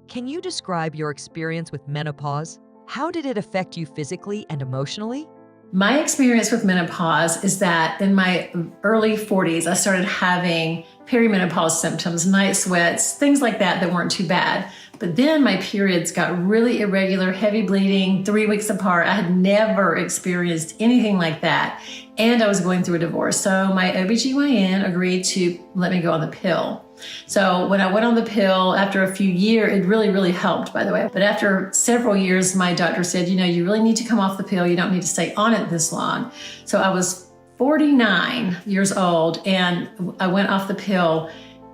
Can you describe your experience with menopause? How did it affect you physically and emotionally? My experience with menopause is that in my early 40s, I started having perimenopause symptoms, night sweats, things like that weren't too bad. But then my periods got really irregular, heavy bleeding, 3 weeks apart. I had never experienced anything like that. And I was going through a divorce. So my OBGYN agreed to let me go on the pill. So when I went on the pill after a few years, it really helped, by the way. But after several years, my doctor said, you really need to come off the pill. You don't need to stay on it this long. So I was 49 years old and I went off the pill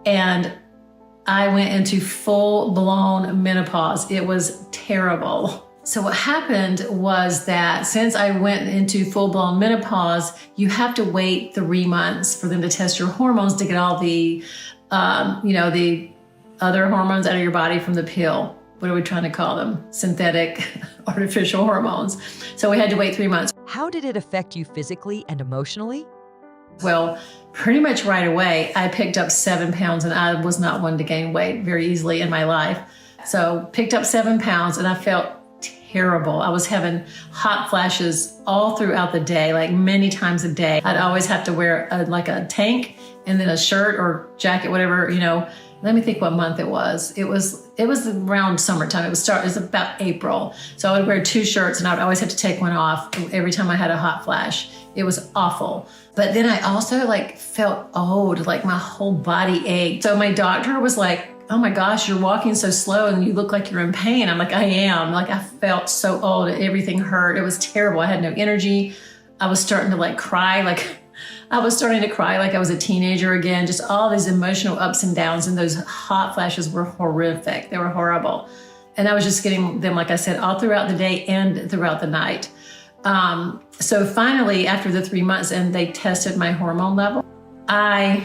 and I went into full-blown menopause. It was terrible. So what happened was that since I went into full-blown menopause, you have to wait 3 months for them to test your hormones to get all the, the other hormones out of your body from the pill. What are we trying to call them? Synthetic, artificial hormones. So we had to wait 3 months. How did it affect you physically and emotionally? Well, pretty much right away, I picked up 7 pounds, and I was not one to gain weight very easily in my life. So picked up 7 pounds and I felt terrible. I was having hot flashes all throughout the day, like many times a day. I'd always have to wear a tank and then a shirt or jacket, whatever, Let me think what month it was. It was around summertime. It was about April. So I would wear 2 shirts and I would always have to take one off every time I had a hot flash. It was awful. But then I also felt old, like my whole body ached. So my doctor was like, oh my gosh, you're walking so slow and you look like you're in pain. I'm like, I am. I felt so old. Everything hurt. It was terrible. I had no energy. I was starting to cry. I was starting to cry like I was a teenager again. Just all these emotional ups and downs. And those hot flashes were horrific. They were horrible. And I was just getting them, like I said, all throughout the day and throughout the night. So finally, after the 3 months and they tested my hormone level, I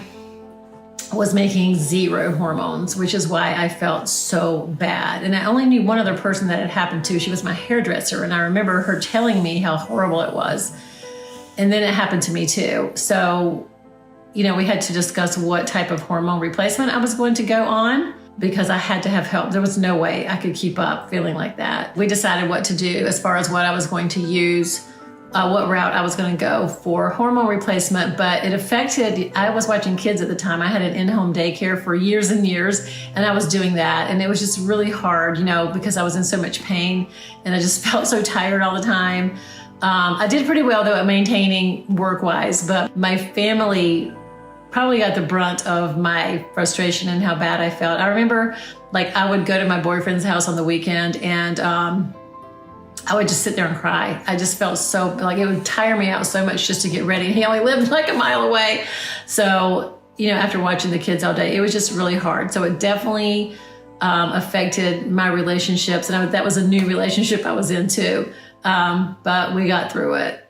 was making 0 hormones, which is why I felt so bad. And I only knew one other person that it happened to. She was my hairdresser. And I remember her telling me how horrible it was. And then it happened to me too. So, we had to discuss what type of hormone replacement I was going to go on because I had to have help. There was no way I could keep up feeling like that. We decided what to do as far as what I was going to use, what route I was going to go for hormone replacement, but it affected, I was watching kids at the time. I had an in-home daycare for years and years, and I was doing that. And it was just really hard, because I was in so much pain and I just felt so tired all the time. I did pretty well though at maintaining work-wise, but my family probably got the brunt of my frustration and how bad I felt. I remember I would go to my boyfriend's house on the weekend and I would just sit there and cry. I just felt so it would tire me out so much just to get ready. He only lived a mile away. So, after watching the kids all day, it was just really hard. So it definitely affected my relationships. And that was a new relationship I was in too. But we got through it.